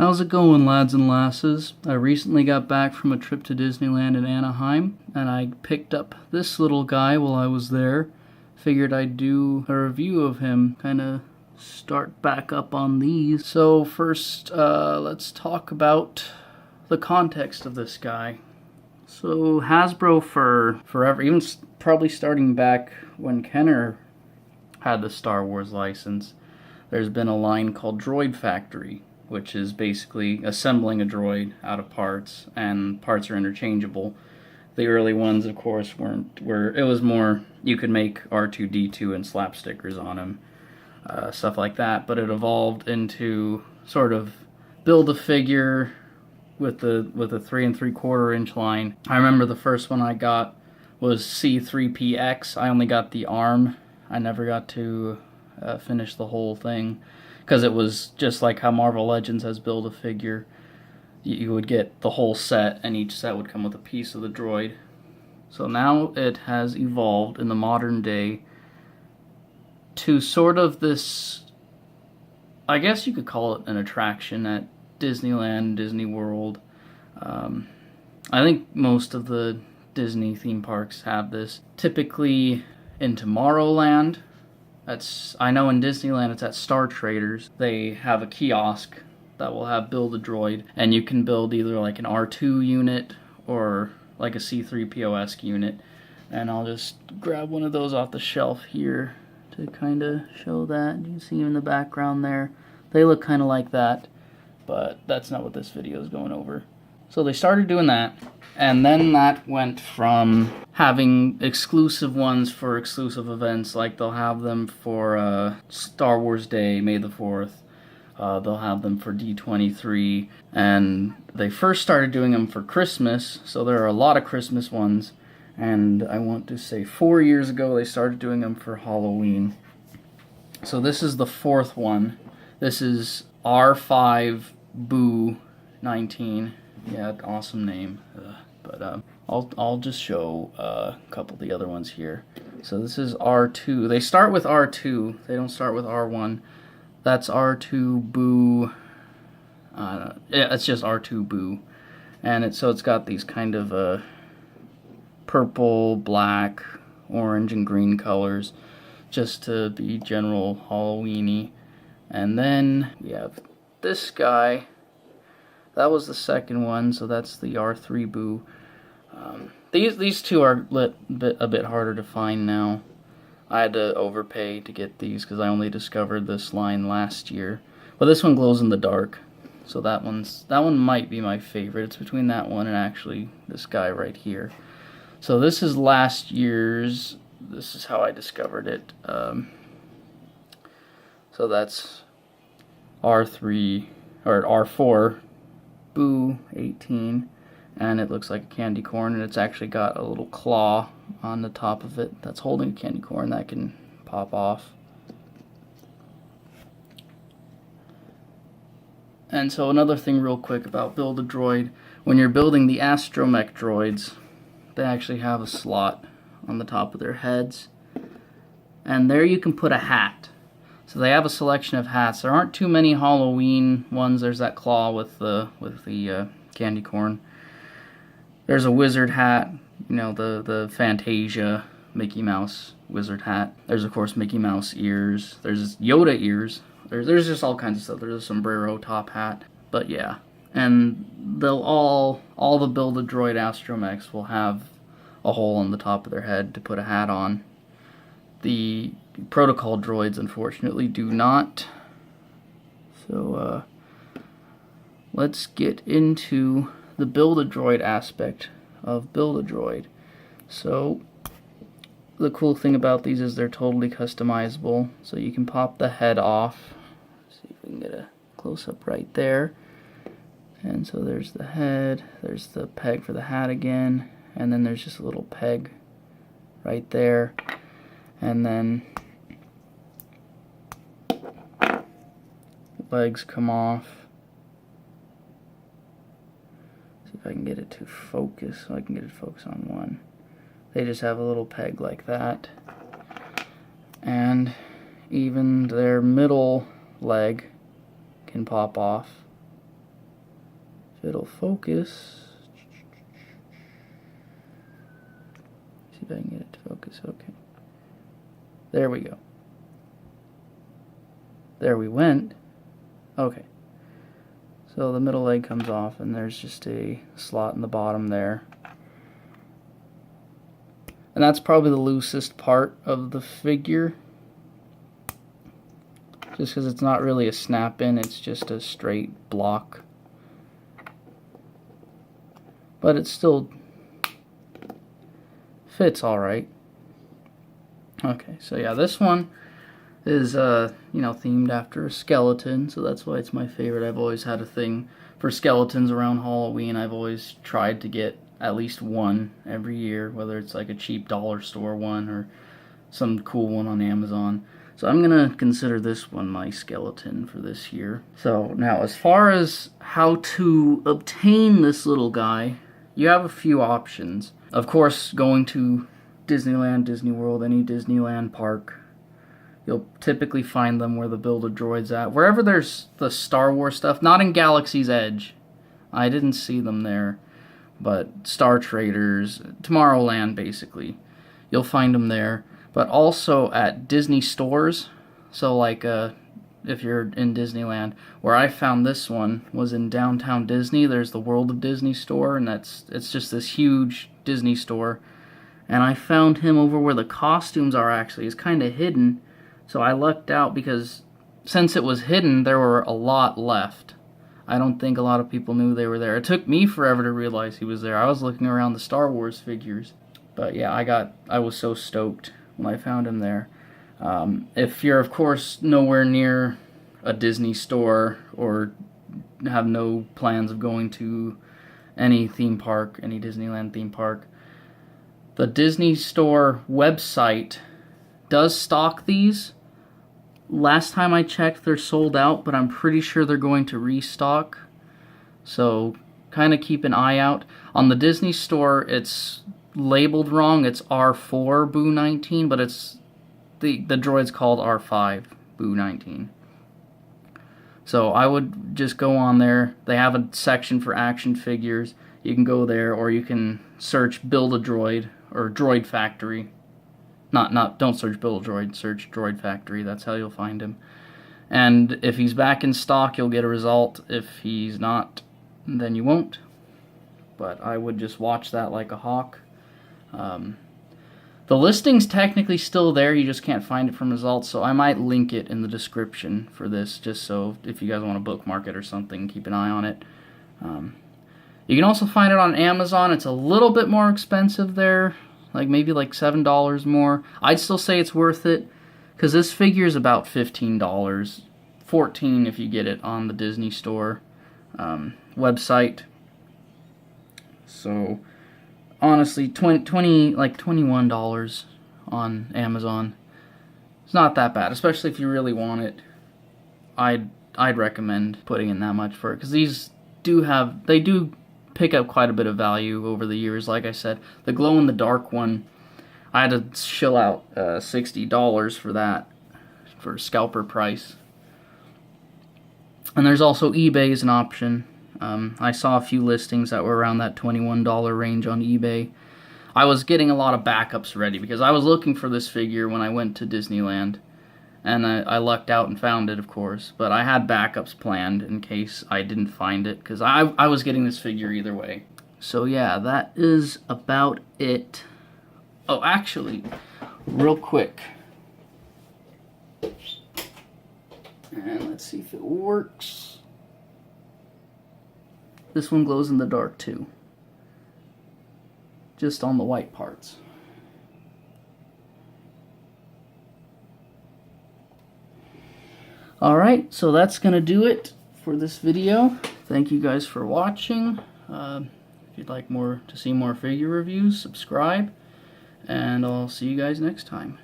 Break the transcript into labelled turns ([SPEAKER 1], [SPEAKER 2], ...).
[SPEAKER 1] How's it going, lads and lasses? I recently got back from a trip to Disneyland in Anaheim, and I picked up this little guy while I was there. Figured I'd do a review of him, kinda start back up on these. So first, let's talk about the context of this guy. So Hasbro for forever, even probably starting back when Kenner had the Star Wars license, there's been a line called Droid Factory, which is basically assembling a droid out of parts, and parts are interchangeable. The early ones, of course, it was more, you could make R2-D2 and slap stickers on him, stuff like that, but it evolved into sort of build a figure with a 3 3/4 inch line. I remember the first one I got was C3PX. I only got the arm. I never got to finish the whole thing, because it was just like how Marvel Legends has Build-A-Figure. You would get the whole set, and each set would come with a piece of the droid. So now it has evolved in the modern day to sort of this, I guess you could call it an attraction at Disneyland, Disney World. I think most of the Disney theme parks have this. Typically in Tomorrowland, I know in Disneyland it's at Star Traders. They have a kiosk that will have Build-A-Droid, and you can build either like an R2 unit or like a C3PO-esque unit. And I'll just grab one of those off the shelf here to kind of show that. You can see them in the background there. They look kind of like that, but that's not what this video is going over. So they started doing that, and then that went from having exclusive ones for exclusive events, like they'll have them for Star Wars Day, May the 4th. They'll have them for D23, and they first started doing them for Christmas, so there are a lot of Christmas ones, and I want to say 4 years ago they started doing them for Halloween. So this is the fourth one. This is R5-B0019. Yeah, awesome name. But I'll just show a couple of the other ones here. So this is R2. They start with R2. They don't start with R1. That's R2-Boo. Yeah, it's just R2-Boo. And it's got these kind of purple, black, orange, and green colors, just to be general Halloween-y. And then we have this guy. That was the second one, so that's the R3-Boo. These two are a bit harder to find now. I had to overpay to get these because I only discovered this line last year. But this one glows in the dark, so that one might be my favorite. It's between that one and actually this guy right here. So this is last year's. This is how I discovered it. So that's R3 or R4. Boo 18, and it looks like a candy corn, and it's actually got a little claw on the top of it that's holding a candy corn that can pop off. And so another thing real quick about Build-A-Droid, when you're building the astromech droids, they actually have a slot on the top of their heads, and there you can put a hat. So they have a selection of hats. There aren't too many Halloween ones. There's that claw with the candy corn. There's a wizard hat, you know, the Fantasia Mickey Mouse wizard hat. There's of course Mickey Mouse ears. There's Yoda ears. There's just all kinds of stuff. There's a sombrero top hat. But yeah, and they'll all the Build-A-Droid astromechs will have a hole on the top of their head to put a hat on. The protocol droids unfortunately do not. So let's get into the Build-A-Droid aspect of Build-A-Droid. So the cool thing about these is they're totally customizable, so you can pop the head off. Let's see if we can get a close-up right there. And so there's the head, there's the peg for the hat again, and then there's just a little peg right there. And then legs come off. See if I can get it to focus, so I can get it to focus on one. They just have a little peg like that. And even their middle leg can pop off. If it'll focus. See if I can get it to focus. Okay. There we go. There we went. Okay. So the middle leg comes off and there's just a slot in the bottom there. And that's probably the loosest part of the figure. Just because it's not really a snap-in, it's just a straight block. But it still fits alright. Okay, so yeah, this one is, themed after a skeleton, so that's why it's my favorite. I've always had a thing for skeletons around Halloween. I've always tried to get at least one every year, whether it's like a cheap dollar store one or some cool one on Amazon. So I'm going to consider this one my skeleton for this year. So now, as far as how to obtain this little guy, you have a few options. Of course, going to Disneyland, Disney World, any Disneyland park, you'll typically find them where the Build-A-Droid's at. Wherever there's the Star Wars stuff, not in Galaxy's Edge. I didn't see them there. But Star Traders, Tomorrowland basically, you'll find them there. But also at Disney stores, so like if you're in Disneyland, where I found this one was in downtown Disney. There's the World of Disney store, and it's just this huge Disney store. And I found him over where the costumes are actually. It's kind of hidden, so I lucked out because since it was hidden, there were a lot left. I don't think a lot of people knew they were there. It took me forever to realize he was there. I was looking around the Star Wars figures. But yeah, I was so stoked when I found him there. If you're, of course, nowhere near a Disney store or have no plans of going to any theme park, any Disneyland theme park, the Disney store website does stock these. Last time I checked, they're sold out, but I'm pretty sure they're going to restock. So kind of keep an eye out. On the Disney store, it's labeled wrong. It's R5-B0019, but it's the droid's called R5-B0019. So I would just go on there. They have a section for action figures. You can go there, or you can search Build-A-Droid or Droid Factory. Don't search Build-A-Droid, search Droid Factory. That's how you'll find him. And if he's back in stock, you'll get a result. If he's not, then you won't. But I would just watch that like a hawk. The listing's technically still there, you just can't find it from results, so I might link it in the description for this, just so if you guys want to bookmark it or something, keep an eye on it. You can also find it on Amazon. It's a little bit more expensive there, maybe like $7 more. I'd still say it's worth it, because this figure is about $15, $14 if you get it on the Disney Store website. So honestly, $21 on Amazon. It's not that bad, especially if you really want it. I'd recommend putting in that much for it, because these they do pick up quite a bit of value over the years. Like I said, the glow-in-the-dark one, I had to shill out $60 for that, for scalper price. And there's also eBay as an option. I saw a few listings that were around that $21 range on eBay. I was getting a lot of backups ready because I was looking for this figure when I went to Disneyland. And I lucked out and found it, of course. But I had backups planned in case I didn't find it, because I was getting this figure either way. So yeah, that is about it. Oh, actually, real quick. And let's see if it works. This one glows in the dark too. Just on the white parts. Alright, so that's going to do it for this video. Thank you guys for watching. If you'd like to see more figure reviews, subscribe. And I'll see you guys next time.